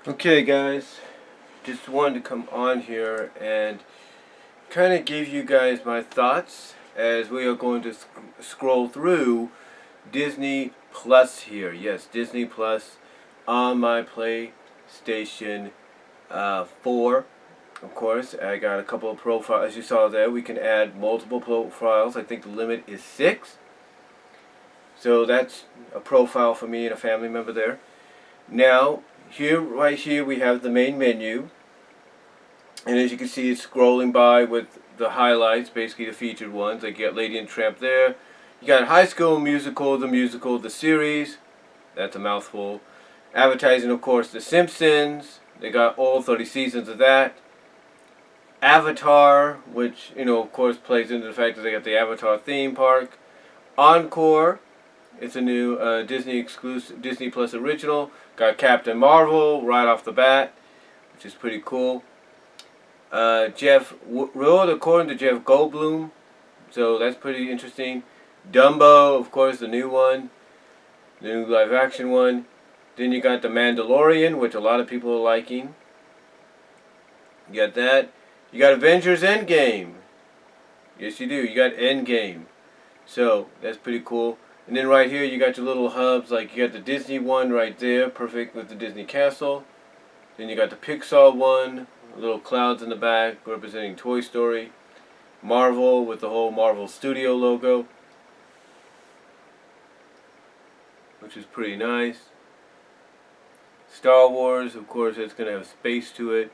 Okay guys, just wanted to come on here and kind of give you guys my thoughts as we are going to scroll through Disney Plus here. Yes, Disney Plus on my PlayStation 4. Of course, I got a couple of profiles. As you saw there, we can add multiple profiles. I think the limit is 6. So that's a profile for me and a family member there. Now, right here, we have the main menu. And as you can see, it's scrolling by with the highlights, basically the featured ones. Like you got Lady and Tramp there. You got High School Musical, the series. That's a mouthful. Advertising, of course, The Simpsons. They got all 30 seasons of that. Avatar, which, of course, plays into the fact that they got the Avatar theme park. Encore. It's a new Disney exclusive, Disney Plus original. Got Captain Marvel right off the bat, which is pretty cool. Jeff Road, according to Jeff Goldblum, so that's pretty interesting. Dumbo, of course, the new one, the new live action one. Then you got The Mandalorian, which a lot of people are liking. You got that. You got Avengers Endgame. Yes, you do. You got Endgame. So that's pretty cool. And then right here you got your little hubs, like you got the Disney one right there, perfect with the Disney Castle. Then you got the Pixar one, little clouds in the back representing Toy Story. Marvel with the whole Marvel Studio logo, which is pretty nice. Star Wars, of course, it's going to have space to it.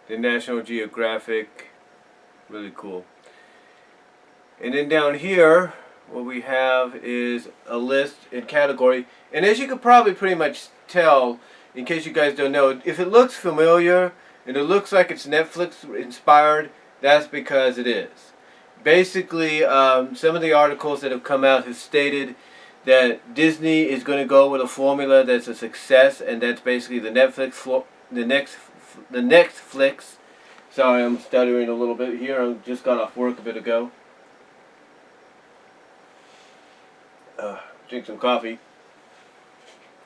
The National Geographic, really cool. And then down here, what we have is a list in category. And as you can probably pretty much tell, in case you guys don't know, if it looks familiar and it looks like it's Netflix inspired, that's because it is. Basically, some of the articles that have come out have stated that Disney is going to go with a formula that's a success, and that's basically the Netflix. Sorry, I'm stuttering a little bit here. I just got off work a bit ago. Drink some coffee.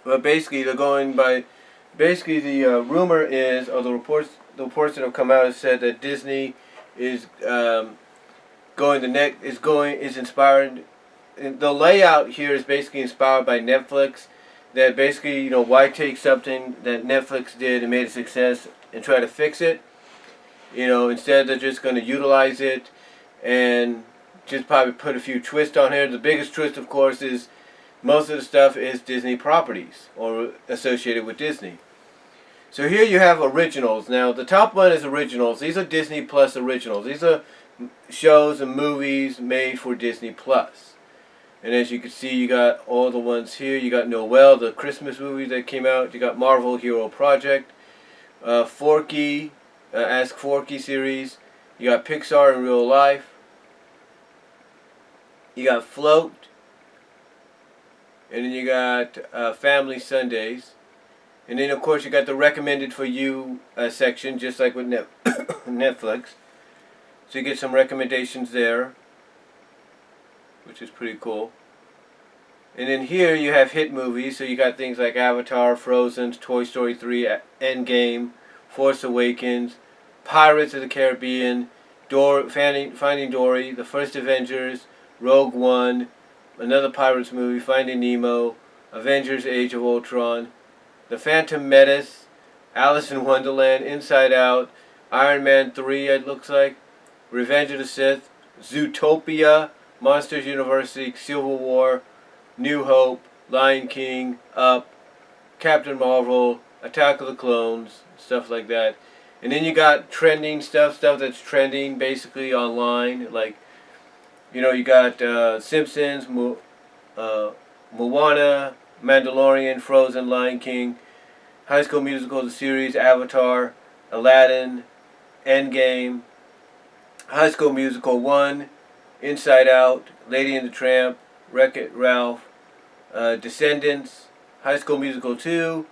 But basically, they're going by. Basically, the rumor is, or the reports that have come out have said that Disney is is inspired. The layout here is basically inspired by Netflix. That basically, why take something that Netflix did and made a success and try to fix it? Instead they're just going to utilize it and just probably put a few twists on here. The biggest twist, of course, is most of the stuff is Disney properties or associated with Disney. So here you have originals. Now the top one is originals. These are Disney Plus originals. These are shows and movies made for Disney Plus. And as you can see, you got all the ones here. You got Noel, the Christmas movie that came out. You got Marvel Hero Project, Forky, Ask Forky series. You got Pixar in Real Life. You got Float. And then you got Family Sundays. And then, of course, you got the Recommended for You section, just like with Netflix. So you get some recommendations there, which is pretty cool. And then here you have hit movies. So you got things like Avatar, Frozen, Toy Story 3, Endgame, Force Awakens, Pirates of the Caribbean, Finding Dory, The First Avengers, Rogue One, another Pirates movie, Finding Nemo, Avengers Age of Ultron, The Phantom Menace, Alice in Wonderland, Inside Out, Iron Man 3 it looks like, Revenge of the Sith, Zootopia, Monsters University, Civil War, New Hope, Lion King, Up, Captain Marvel, Attack of the Clones, stuff like that. And then you got trending stuff that's trending basically online, like you got Simpsons, Moana, Mandalorian, Frozen, Lion King, High School Musical, the series, Avatar, Aladdin, Endgame, High School Musical 1, Inside Out, Lady and the Tramp, Wreck-It Ralph, Descendants, High School Musical 2,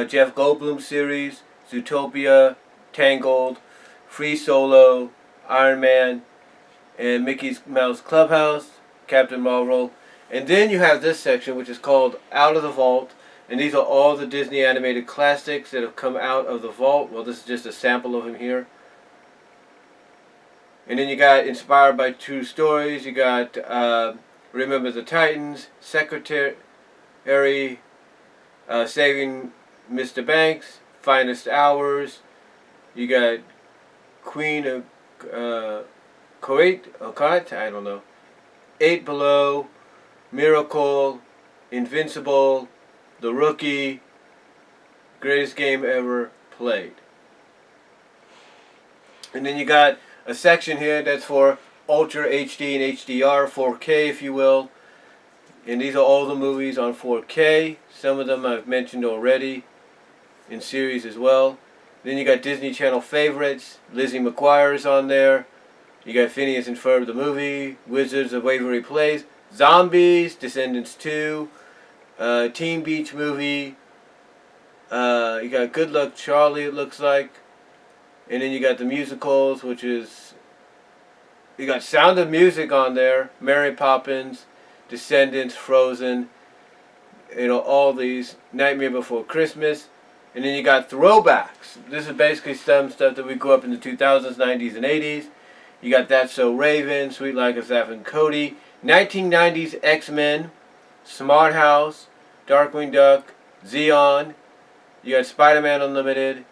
Jeff Goldblum series, Zootopia, Tangled, Free Solo, Iron Man, and Mickey Mouse Clubhouse, Captain Marvel. And then you have this section, which is called Out of the Vault. And these are all the Disney animated classics that have come out of the vault. Well, this is just a sample of them here. And then you got Inspired by True Stories. You got Remember the Titans, Secretary, Saving Mr. Banks, Finest Hours. You got Queen of Kuwait, I don't know. 8 Below, Miracle, Invincible, The Rookie, Greatest Game Ever Played. And then you got a section here that's for Ultra HD and HDR, 4K if you will. And these are all the movies on 4K. Some of them I've mentioned already in series as well. Then you got Disney Channel favorites. Lizzie McGuire's on there. You got Phineas and Ferb the movie. Wizards of Waverly Place. Zombies, Descendants 2. Teen Beach movie. You got Good Luck Charlie, it looks like. And then you got the musicals, which is... You got Sound of Music on there. Mary Poppins, Descendants, Frozen. You know, all these. Nightmare Before Christmas. And then you got Throwbacks. This is basically some stuff that we grew up in the 2000s, 90s, and 80s. You got That's So Raven, Sweet Like a Zaf and Cody. 1990s X-Men. Smart House. Darkwing Duck. Zeon. You got Spider-Man Unlimited.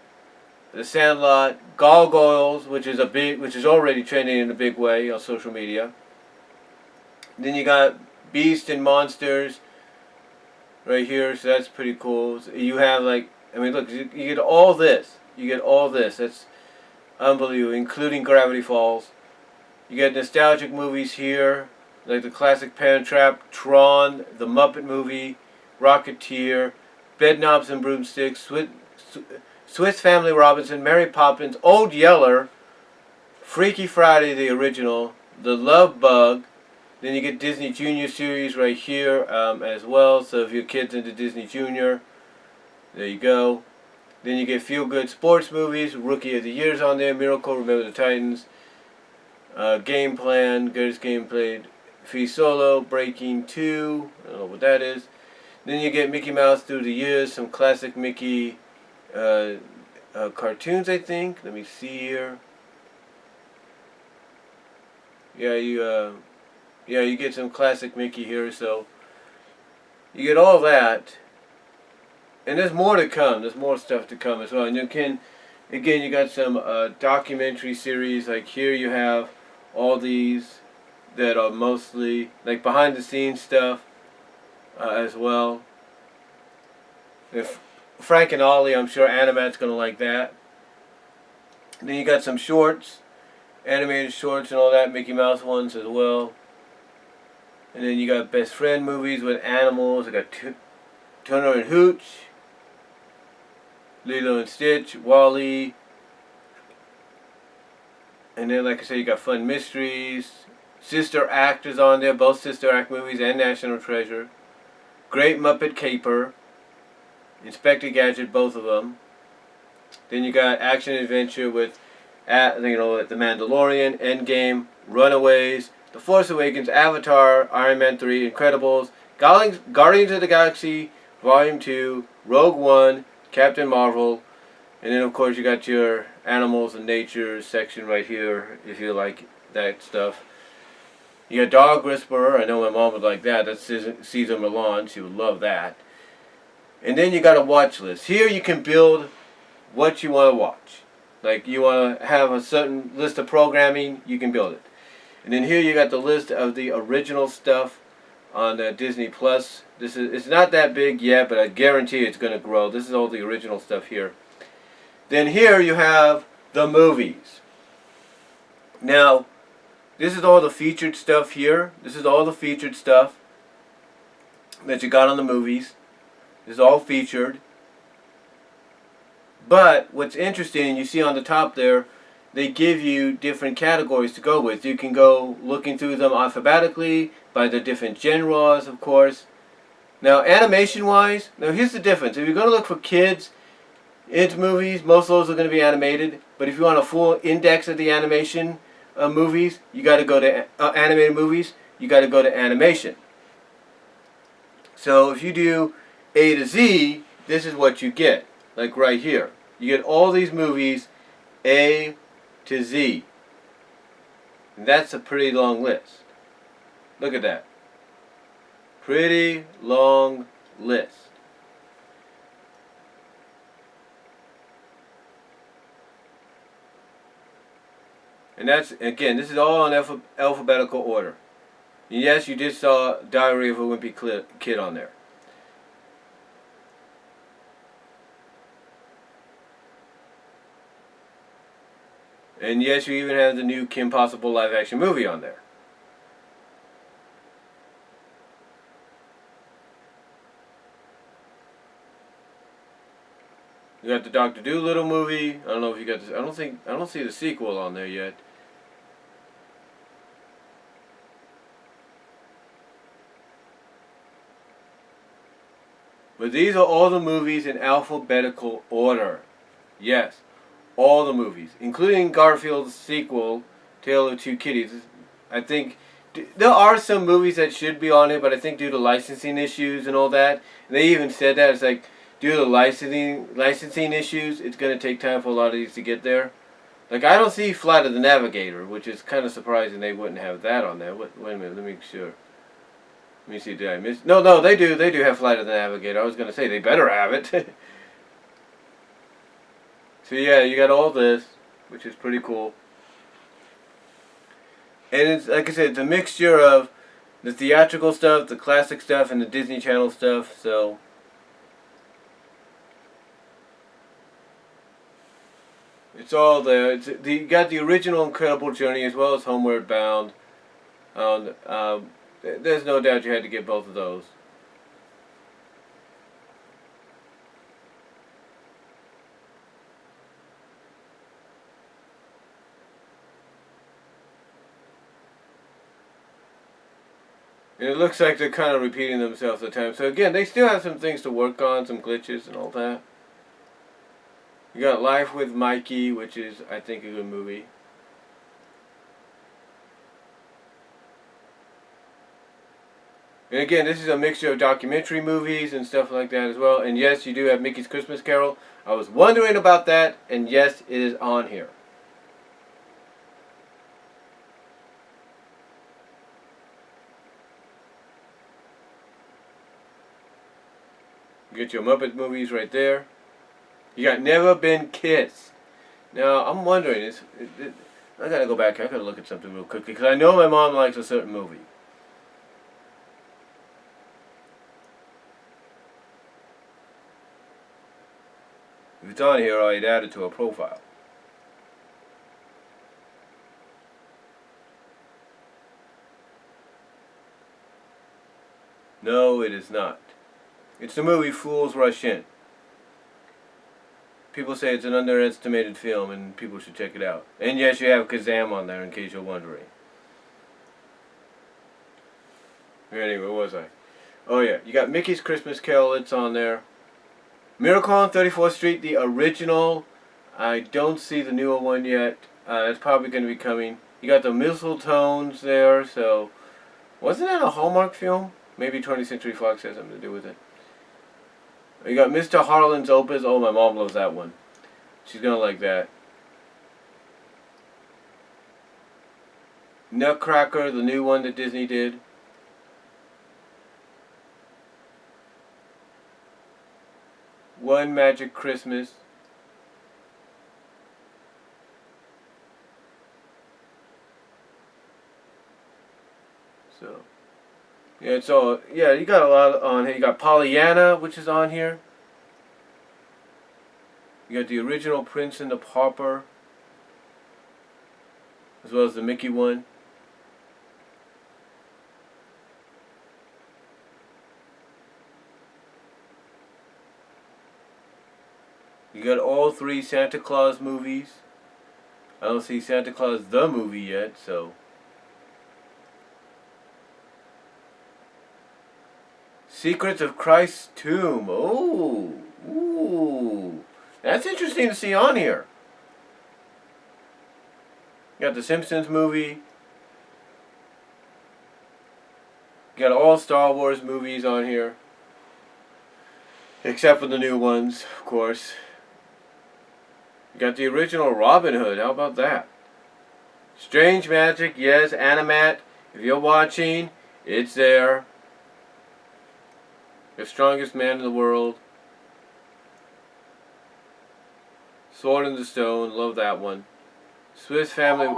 The Sandlot, Gargoyles, which is already trending in a big way on social media. Then you got Beast and Monsters right here, so that's pretty cool. So you have like, I mean, look, you get all this. You get all this. That's unbelievable, including Gravity Falls. You get nostalgic movies here, like the classic Parent Trap, Tron, The Muppet Movie, Rocketeer, Bedknobs and Broomsticks, Swiss Family Robinson, Mary Poppins, Old Yeller, Freaky Friday the original, The Love Bug. Then you get Disney Junior series right here as well. So if your kid's into Disney Junior, there you go. Then you get Feel Good Sports movies, Rookie of the Year's on there, Miracle, Remember the Titans, Game Plan, Greatest Game Played, Free Solo, Breaking 2, I don't know what that is. Then you get Mickey Mouse Through the Years, some classic Mickey cartoons, I think. Let me see here. Yeah, you get some classic Mickey here, so you get all that. And there's more to come. There's more stuff to come as well. And again, you got some documentary series. Like here you have all these that are mostly like behind the scenes stuff as well. If Frank and Ollie, I'm sure Animat's going to like that. And then you got some shorts, animated shorts and all that, Mickey Mouse ones as well. And then you got Best Friend movies with animals. I got Turner and Hooch, Lilo and Stitch, Wall-E. And then, like I said, you got Fun Mysteries, Sister Act is on there, both Sister Act movies and National Treasure. Great Muppet Caper, Inspector Gadget, both of them. Then you got Action Adventure with, The Mandalorian, Endgame, Runaways, The Force Awakens, Avatar, Iron Man 3, Incredibles, Guardians of the Galaxy, Volume 2, Rogue One, Captain Marvel, and then of course you got your Animals and Nature section right here, if you like that stuff. You got Dog Whisperer, I know my mom would like that, that's Cesar Millan, she would love that. And then you got a watch list. Here you can build what you want to watch. Like you want to have a certain list of programming, you can build it. And then here you got the list of the original stuff on Disney Plus. It's not that big yet, but I guarantee it's going to grow. This is all the original stuff here. Then here you have the movies. Now, this is all the featured stuff here. This is all the featured stuff that you got on the movies. This is all featured. But what's interesting, you see on the top there, they give you different categories to go with. You can go looking through them alphabetically by the different genres, of course. Now, animation-wise, now here's the difference. If you're going to look for kids' movies, most of those are going to be animated. But if you want a full index of the animation movies, you got to go to animated movies. You got to go to animation. So if you do A to Z, this is what you get. Like right here. You get all these movies A to Z. And that's a pretty long list. Look at that. Pretty long list. And that's, again, this is all in alphabetical order. And yes, you just saw Diary of a Wimpy Kid on there. And yes, you even have the new Kim Possible live action movie on there. You got the Dr. Dolittle movie. I don't know if you got this. I don't see the sequel on there yet. But these are all the movies in alphabetical order. Yes, all the movies, including Garfield's sequel, Tale of Two Kitties. I think there are some movies that should be on it, but I think due to licensing issues and all that, and they even said that, it's like, due to licensing issues, it's going to take time for a lot of these to get there. Like, I don't see Flight of the Navigator, which is kind of surprising they wouldn't have that on there. Wait a minute, let me make sure. Let me see, did I miss? No, they do. They do have Flight of the Navigator. I was going to say, they better have it. So yeah, you got all this, which is pretty cool. And it's, like I said, it's a mixture of the theatrical stuff, the classic stuff, and the Disney Channel stuff, so... It's all there. You got the original Incredible Journey as well as Homeward Bound. There's no doubt you had to get both of those. And it looks like they're kind of repeating themselves at times. So again, they still have some things to work on, some glitches and all that. You got Life with Mikey, which is, I think, a good movie. And again, this is a mixture of documentary movies and stuff like that as well. And yes, you do have Mickey's Christmas Carol. I was wondering about that, and yes, it is on here. You get your Muppet movies right there. You got Never Been Kissed. Now, I'm wondering, I gotta go back, I gotta look at something real quickly, because I know my mom likes a certain movie. If it's on here, I'd add it to her profile. No, it is not. It's the movie Fools Rush In. People say it's an underestimated film and people should check it out. And yes, you have Kazam on there in case you're wondering. Anyway, where was I? Oh yeah, you got Mickey's Christmas Carol, it's on there. Miracle on 34th Street, the original. I don't see the newer one yet. That's probably going to be coming. You got the Mistletones there, so... Wasn't that a Hallmark film? Maybe 20th Century Fox has something to do with it. You got Mr. Harlan's Opus. Oh, my mom loves that one. She's going to like that. Nutcracker, the new one that Disney did. One Magic Christmas. So, yeah, it's all, yeah, you got a lot on here. You got Pollyanna, which is on here. You got the original Prince and the Pauper, as well as the Mickey one. You got all three Santa Claus movies. I don't see Santa Claus the movie yet, so... Secrets of Christ's Tomb. Oh, ooh, that's interesting to see on here. You got the Simpsons movie. You got all Star Wars movies on here. Except for the new ones, of course. You got the original Robin Hood. How about that? Strange Magic, yes. Animat, if you're watching, it's there. The Strongest Man in the World. Sword in the Stone, love that one. Swiss Family.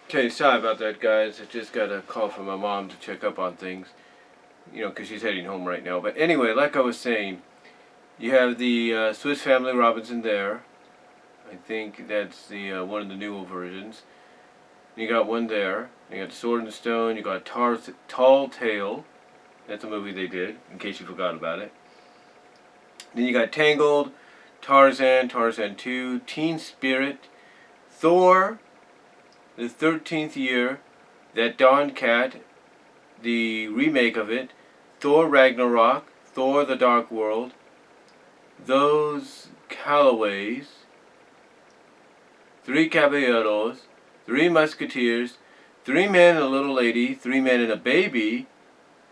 Okay, sorry about that, guys. I just got a call from my mom to check up on things. You know, because she's heading home right now. But anyway, like I was saying, you have the Swiss Family Robinson there. I think that's the one of the newer versions. You got one there. You got Sword in the Stone. You got Tall Tale. That's a movie they did, in case you forgot about it. Then you got Tangled, Tarzan, Tarzan 2, Teen Spirit, Thor, the 13th Year, That Dawn Cat, the remake of it, Thor Ragnarok, Thor the Dark World, Those Callaways, Three Caballeros, Three Musketeers, Three Men and a Little Lady, Three Men and a Baby,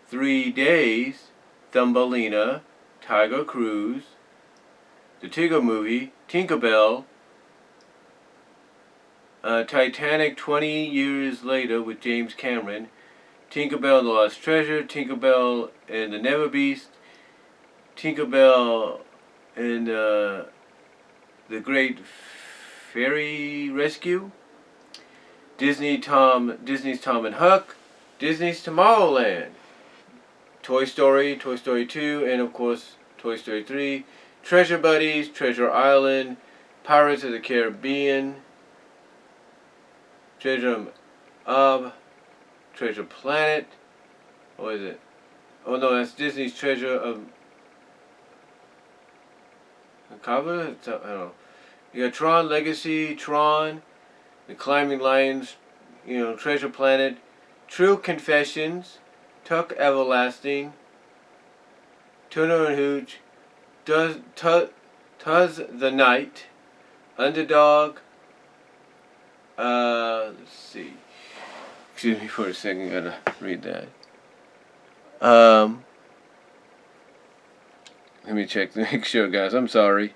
3 Days, Thumbelina, Tiger Cruise, The Tigger Movie, Tinkerbell, Titanic 20 Years Later with James Cameron, Tinkerbell and the Lost Treasure, Tinkerbell and the Never Beast, Tinkerbell and the Great Fairy Rescue, Disney's Tom and Huck, Disney's Tomorrowland, Toy Story, Toy Story 2, and of course Toy Story 3, Treasure Buddies, Treasure Island, Pirates of the Caribbean, Treasure Planet. What is it? Oh no, that's Disney's Treasure of Macabre? I don't know. You got Tron Legacy, Tron, The Climbing Lions, you know, Treasure Planet, True Confessions, Tuck Everlasting, Turner and Hooch, Tuz the Night, Underdog, let's see. Excuse me for a second, gotta read that. Let me check to make sure, guys. I'm sorry.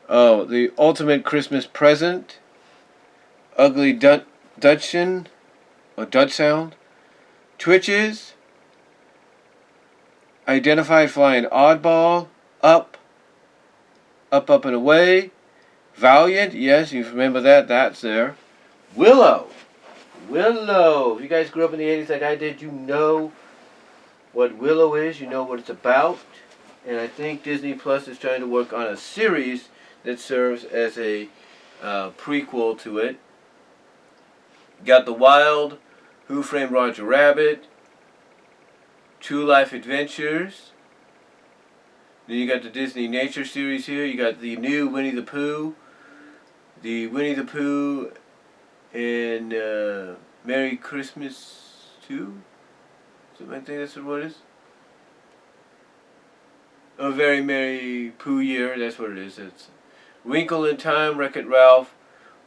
Oh, The Ultimate Christmas Present, Ugly Dutchman, or Dutch Sound, Twitches, Identified Flying Oddball, Up and Away, Valiant, yes, you remember that, that's there. Willow. If you guys grew up in the 80s like I did, you know what Willow is, you know what it's about. And I think Disney Plus is trying to work on a series that serves as a prequel to it. Got The Wild, Who Framed Roger Rabbit, True Life Adventures. Then you got the Disney Nature series here. You got the new Winnie the Pooh. The Winnie the Pooh and Merry Christmas 2. So I think that's what it is. A Very Merry Pooh Year. That's what it is. It's Wrinkle in Time, Wreck-It Ralph,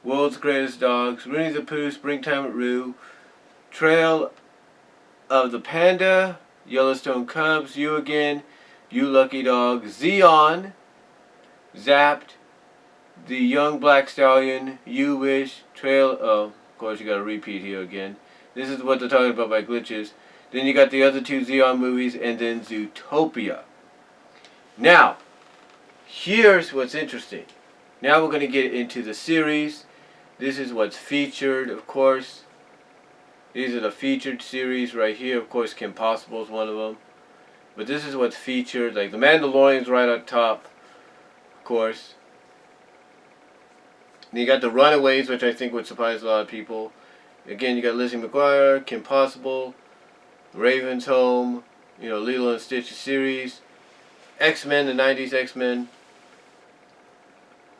World's Greatest Dogs, Winnie the Pooh, Springtime at Roo, Trail of the Panda, Yellowstone Cubs, You Again, You Lucky Dog, Zeon, Zapped, The Young Black Stallion, You Wish, Trail, oh, of course you got a repeat here again. This is what they're talking about by glitches. Then you got the other two Zeon movies, and then Zootopia. Now, here's what's interesting. Now we're going to get into the series. This is what's featured, of course. These are the featured series right here. Of course, Kim Possible is one of them. But this is what's featured. Like The Mandalorian's right on top, of course. And you got The Runaways, which I think would surprise a lot of people. Again, you got Lizzie McGuire, Kim Possible, Raven's Home, you know, Lilo and Stitch series, X-Men, the 90s X-Men.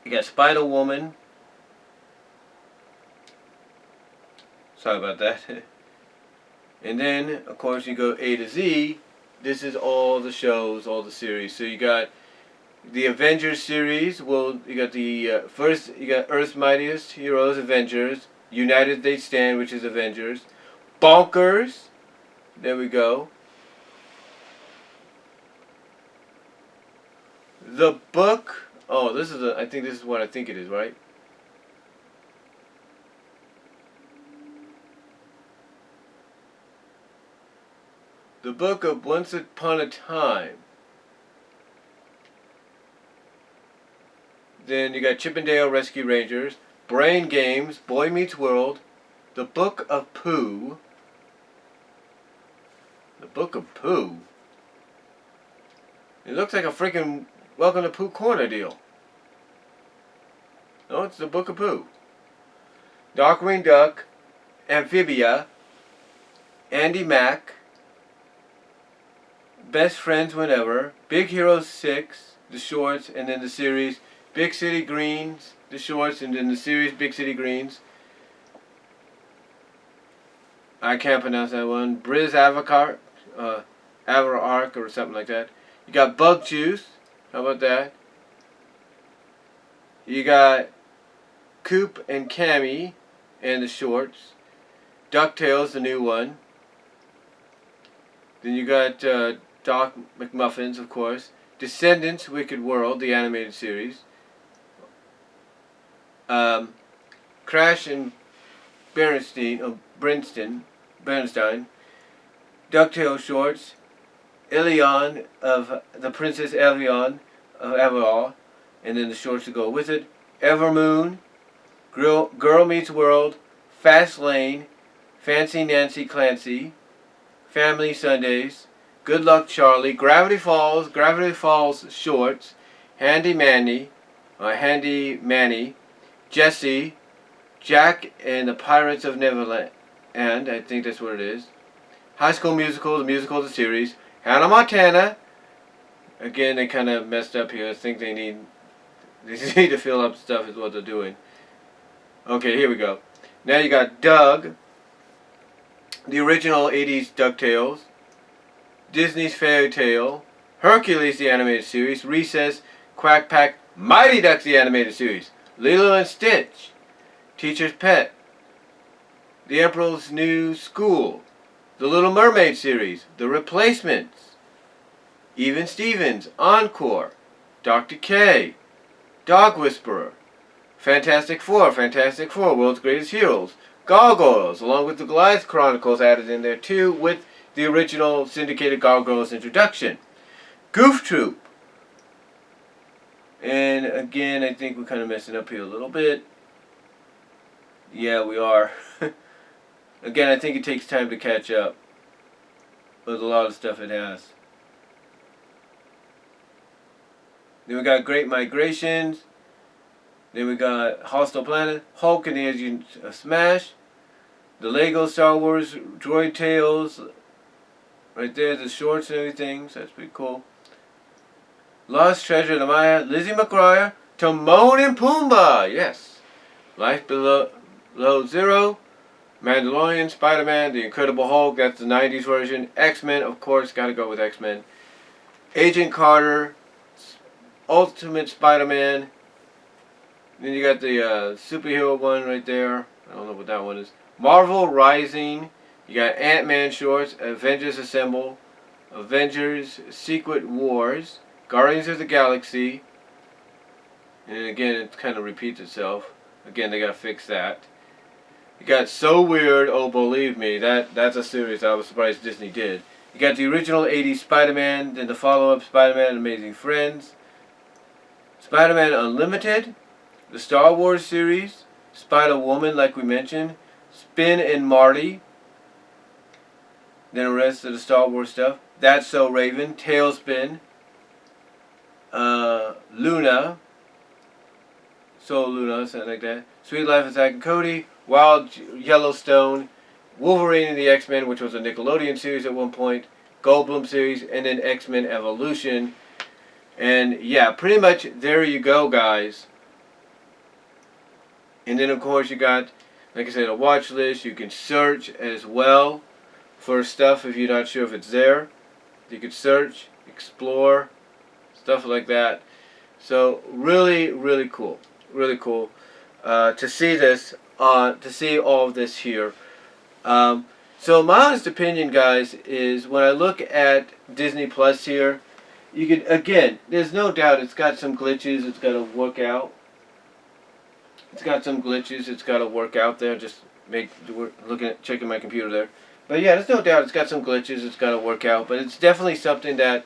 You got Spider-Woman. Sorry about that. And then, of course, you go A to Z. This is all the shows, all the series. So you got the Avengers series. Well, you got the first, you got Earth's Mightiest Heroes, Avengers. United They Stand, which is Avengers. Bonkers. There we go. The book. Oh, this is I think this is what I think it is, right? The book of Once Upon a Time. Then you got Chippendale Rescue Rangers, Brain Games, Boy Meets World, The Book of Pooh. The Book of Pooh? It looks like a freaking Welcome to Pooh Corner deal. No, it's The Book of Pooh. Darkwing Duck, Amphibia, Andy Mack, Best Friends Whenever, Big Hero 6, the shorts, and then the series Big City Greens, the shorts, and then the series Big City Greens. I can't pronounce that one. Briz Avatar, Arc or something like that. You got Bug Juice. How about that? You got Coop and Cammy and the shorts. DuckTales, the new one. Then you got Doc McMuffins, of course. Descendants, Wicked World, the animated series. Crash and Bernstein, DuckTales shorts. Ilion of the Princess Evian of Avalor, and then the shorts to go with it. Evermoon, Girl Meets World, Fast Lane, Fancy Nancy Clancy, Family Sundays, Good Luck Charlie, Gravity Falls shorts, Handy Manny, Jesse, Jack and the Pirates of Neverland, and I think that's what it is. High School Musical, the musical, the series. Hannah Montana. Again, they kind of messed up here. I think they need to fill up stuff is what they're doing. Okay, here we go. Now you got Doug, the original 80s DuckTales, Disney's Fairy Tale, Hercules the animated series, Recess, Quack Pack, Mighty Ducks the animated series, Lilo and Stitch, Teacher's Pet, The Emperor's New School, The Little Mermaid series, The Replacements, Even Stevens, Encore, Dr. K, Dog Whisperer, Fantastic Four, World's Greatest Heroes, Gargoyles, along with the Goliath Chronicles added in there too, with the original syndicated Gargoyles introduction. Goof Troop. And again, I think we're kind of messing up here a little bit. Yeah, we are. Again, I think it takes time to catch up with a lot of stuff it has. Then we got Great Migrations. Then we got Hostile Planet, Hulk and the Agent of Smash, the Lego Star Wars Droid Tales, right there, the shorts and everything, so that's pretty cool. Lost Treasure of the Maya, Lizzie McGuire, Timon and Pumbaa, yes. Life Below Zero, Mandalorian, Spider-Man, The Incredible Hulk, that's the 90s version. X-Men, of course, gotta go with X-Men. Agent Carter, Ultimate Spider-Man. Then you got the superhero one right there. I don't know what that one is. Marvel Rising. You got Ant-Man shorts, Avengers Assemble, Avengers Secret Wars, Guardians of the Galaxy. And again, it kind of repeats itself. Again, they gotta fix that. You got So Weird, oh believe me, that's a series I was surprised Disney did. You got the original 80s Spider-Man, then the follow-up Spider-Man and Amazing Friends. Spider-Man Unlimited, the Star Wars series, Spider-Woman like we mentioned, Spin and Marty, then the rest of the Star Wars stuff. That's So Raven, Tailspin, Luna, Soul Luna, something like that. Sweet Life of Zack and Cody, Wild Yellowstone, Wolverine and the X-Men, which was a Nickelodeon series at one point, Goldblum series, and then X-Men Evolution. And yeah, pretty much there you go, guys. And then of course you got, like I said, a watch list. You can search as well for stuff if you're not sure if it's there. You could search, explore, stuff like that. So really, really cool. Really cool to see this. to see all of this here. So my honest opinion, guys, is when I look at Disney Plus here, you can, again, there's no doubt it's got some glitches. It's got to work out. It's got some glitches. It's got to work out there. Just checking my computer there. But yeah, there's no doubt it's got some glitches. It's got to work out. But it's definitely something that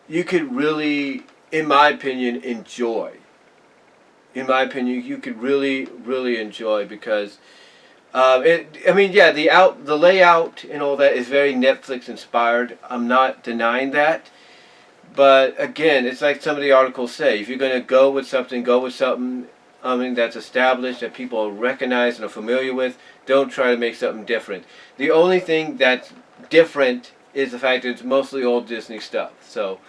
you could really, in my opinion, enjoy. In my opinion, you could really, really enjoy because the layout and all that is very Netflix inspired. I'm not denying that. But again, it's like some of the articles say, if you're going to go with something that's established, that people recognize and are familiar with. Don't try to make something different. The only thing that's different is the fact that it's mostly old Disney stuff. So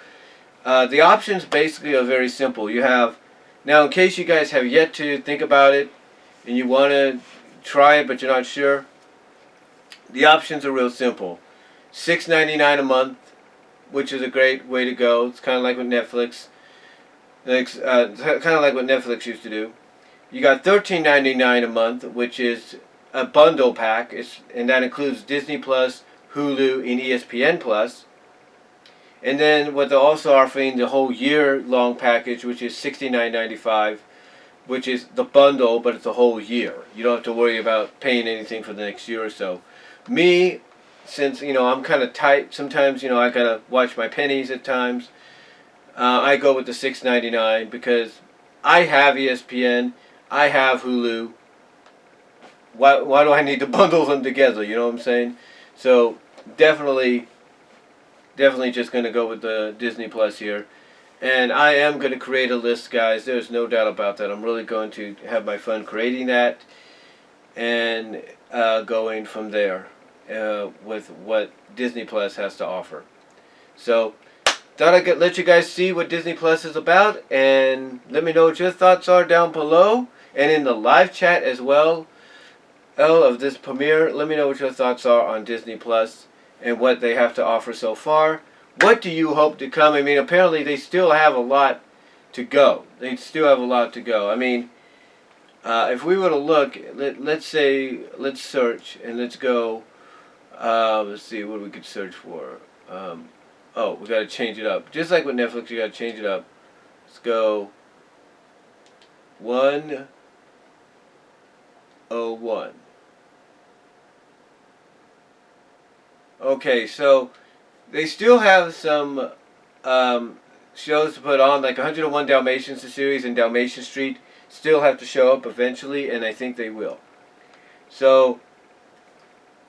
the options basically are very simple. You have, now in case you guys have yet to think about it and you want to try it but you're not sure, the options are real simple. $6.99 a month, which is a great way to go. It's kind of like what Netflix, used to do. You got $13.99 a month, which is a bundle pack, and that includes Disney Plus, Hulu, and ESPN Plus. And then what they're also offering, the whole year-long package, which is $69.95, which is the bundle, but it's a whole year. You don't have to worry about paying anything for the next year or so. Me, since I'm kind of tight, sometimes I gotta watch my pennies at times. I go with the $6.99 because I have ESPN, I have Hulu. Why do I need to bundle them together? You know what I'm saying? So definitely just gonna go with the Disney Plus here. And I am going to create a list, guys. There's no doubt about that. I'm really going to have my fun creating that and going from there with what Disney Plus has to offer. So, thought I could let you guys see what Disney Plus is about, and let me know what your thoughts are down below and in the live chat as well of this premiere. Let me know what your thoughts are on Disney Plus and what they have to offer so far. What do you hope to come? I mean, apparently they still have a lot to go. They still have a lot to go. I mean, if we were to look, let's search and let's go. Let's see what we could search for. We got to change it up. Just like with Netflix, you got to change it up. Let's go 101. Okay, so they still have some shows to put on, like 101 Dalmatians, the series, and Dalmatian Street still have to show up eventually, and I think they will. So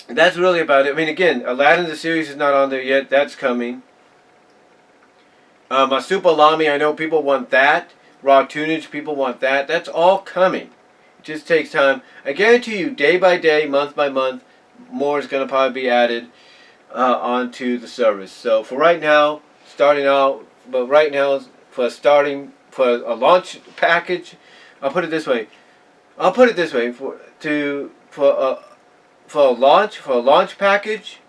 that's really about it. I mean, again, Aladdin, the series, is not on there yet. That's coming. Masupalami, I know people want that. Raw Tunage, people want that. That's all coming. It just takes time. I guarantee you, day by day, month by month, more is going to probably be added onto the service. So for right now, for a launch package, I'll put it this way. For a launch package,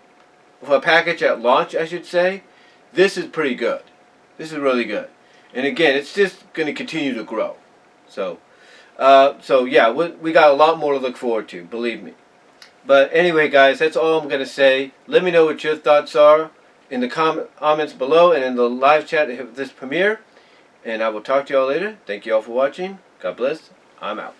for a package at launch, I should say, this is pretty good. This is really good. And again, it's just going to continue to grow. So yeah, we got a lot more to look forward to, believe me. But anyway, guys, that's all I'm going to say. Let me know what your thoughts are in the comments below and in the live chat of this premiere. And I will talk to y'all later. Thank you all for watching. God bless. I'm out.